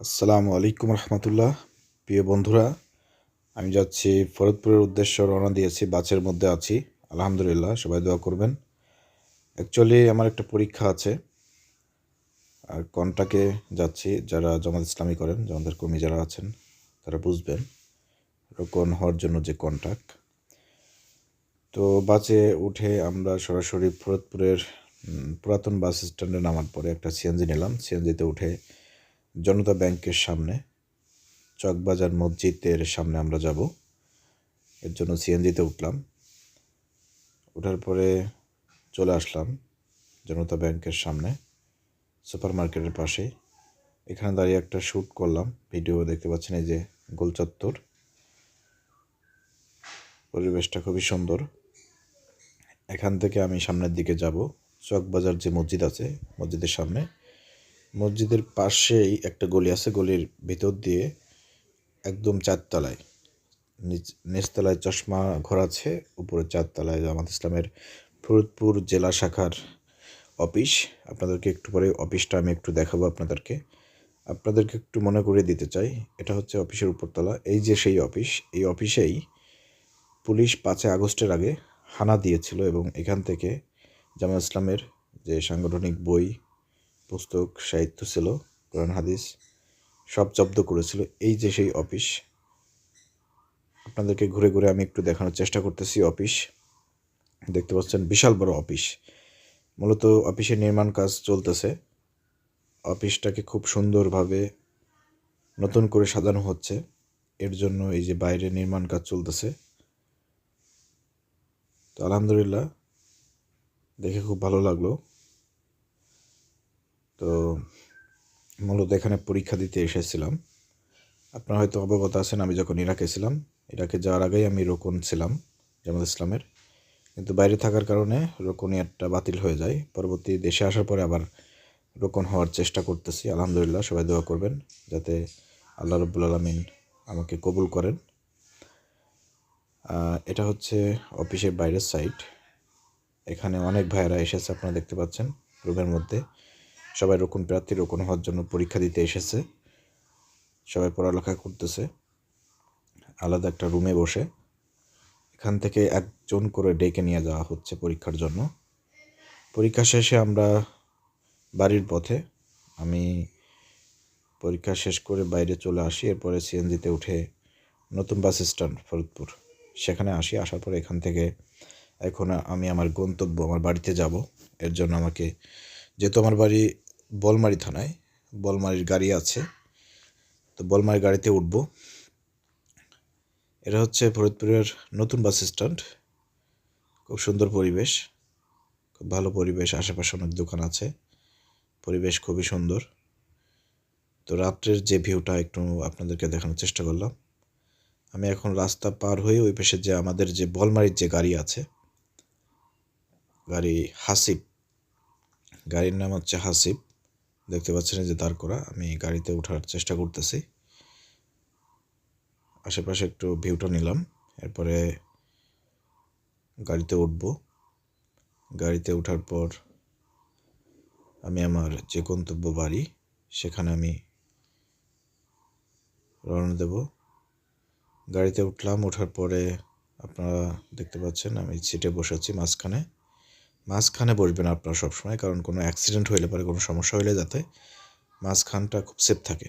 আসসালামু আলাইকুম রহমতুল্লাহ। প্রিয় বন্ধুরা, আমি যাচ্ছি ফরিদপুরের উদ্দেশ্যে রওনা দিয়েছি, বাসের মধ্যে আছি। আলহামদুলিল্লাহ, সবাই দোয়া করবেন। অ্যাকচুয়ালি আমার একটা পরীক্ষা আছে, আর কন্টাকে যাচ্ছি। যারা জামাত ইসলামী করেন, আমাদের কর্মী যারা আছেন তারা বুঝবেন, রোকন হওয়ার জন্য যে কন্টাক্ট। তো বাসে উঠে আমরা সরাসরি ফরিদপুরের পুরাতন বাস স্ট্যান্ডে নামার পরে একটা সিএনজি নিলাম। সিএনজিতে উঠে জনতা ব্যাংকের সামনে, চকবাজার মসজিদের সামনে আমরা যাব। এর জন্য সিএনজিতে উঠলাম। ওঠার পরে চলে আসলাম জনতা ব্যাংকের সামনে, সুপার মার্কেটের পাশে। এখানে দাঁড়িয়ে একটা শ্যুট করলাম, ভিডিও দেখতে পাচ্ছেন। এই যে গোল চত্বর, পরিবেশটা খুবই সুন্দর। এখান থেকে আমি সামনের দিকে যাব, চকবাজার যে মসজিদ আছে মসজিদের সামনে। মসজিদের পাশেই একটা গলি আছে, গলির ভিতর দিয়ে একদম চারতলায়, নিচতলায় চশমা ঘর আছে, উপরে চারতলায় জামাত ইসলামের ফরিদপুর জেলা শাখার অফিস। আপনাদেরকে একটু পরে অফিসটা আমি একটু দেখাবো আপনাদেরকে একটু মনে করিয়ে দিতে চাই, এটা হচ্ছে অফিসের উপরতলা। এই যে সেই অফিস, এই অফিসেই পুলিশ 5 আগস্টের আগে হানা দিয়েছিল এবং এখান থেকে জামাত ইসলামের যে সাংগঠনিক বই, পুস্তক, সাহিত্য ছিল, কোরআন হাদিস সব জব্দ করেছিল। এই যে সেই অফিস, আপনাদেরকে ঘুরে ঘুরে আমি একটু দেখানোর চেষ্টা করতেছি। অফিস দেখতে পাচ্ছেন, বিশাল বড় অফিস। মূলত অফিসের নির্মাণ কাজ চলতেছে। অফিসটাকে খুব সুন্দরভাবে নতুন করে সাজানো হচ্ছে, এর জন্য এই যে বাইরে নির্মাণ কাজ চলতেছে। তো আলহামদুলিল্লাহ, দেখে খুব ভালো লাগলো। তো মূলত এখানে পরীক্ষা দিতে এসেছিলাম। আপনারা হয়তো অবগত আছেন, আমি যখন ইরাকে ছিলাম, ইরাকে যাওয়ার আগেই আমি রোকন ছিলাম জামাত ইসলামের, কিন্তু বাইরে থাকার কারণে রোকনিয়াতটা বাতিল হয়ে যায়। পরবর্তী দেশে আসার পরে আবার রোকন হওয়ার চেষ্টা করতেছি। আলহামদুলিল্লাহ, সবাই দোয়া করবেন যাতে আল্লাহ রাব্বুল আলামিন আমাকে কবুল করেন। এটা হচ্ছে অফিসের বাইরের সাইড। এখানে অনেক ভাইয়েরা এসেছে, আপনারা দেখতে পাচ্ছেন। রুমের মধ্যে সবাই রোকন প্রার্থী, রোকন হওয়ার জন্য পরীক্ষা দিতে এসেছে। সবাই পড়ালেখা করতেছে আলাদা একটা রুমে বসে। এখান থেকে একজন করে ডেকে নিয়ে যাওয়া হচ্ছে পরীক্ষার জন্য। পরীক্ষা শেষে আমরা বাড়ির পথে, আমি পরীক্ষা শেষ করে বাইরে চলে আসি। এরপরে সিএনজিতে উঠে নতুন বাস স্ট্যান্ড ফরিদপুর সেখানে আসি। আসার পরে এখান থেকে এখন আমি আমার গন্তব্য, আমার বাড়িতে যাব। এর জন্য আমাকে, যেহেতু আমার বাড়ি বলমারি থানায়, বলমারির গাড়ি আছে, তো বলমারির গাড়িতে উঠব। এটা হচ্ছে ফরিদপুরের নতুন বাস স্ট্যান্ড। খুব সুন্দর পরিবেশ, খুব ভালো পরিবেশ। আশেপাশে অনেক দোকান আছে, পরিবেশ খুবই সুন্দর। তো রাত্রের যে ভিউটা একটু আপনাদেরকে দেখানোর চেষ্টা করলাম। আমি এখন রাস্তা পার হয়ে ওই পাশে যে আমাদের যে বলমারির যে গাড়ি আছে, গাড়ি হাসিব, গাড়ির নাম হচ্ছে হাসিব, দেখতে পাচ্ছেন যে দাঁড় করা। আমি গাড়িতে ওঠার চেষ্টা করতেছি, আশেপাশে একটু ভিউটা নিলাম। এরপরে গাড়িতে উঠব। গাড়িতে ওঠার পর আমি আমার যে গন্তব্য বাড়ি, সেখানে আমি রওনা দেব। গাড়িতে উঠলাম, ওঠার পরে আপনারা দেখতে পাচ্ছেন আমি সিটে বসেছি মাঝখানে বসবেন আপনারা সবসময়, কারণ কোনো অ্যাক্সিডেন্ট হইলে পরে, কোনো সমস্যা হইলে যাতে মাঝখানটা খুব সেফ থাকে।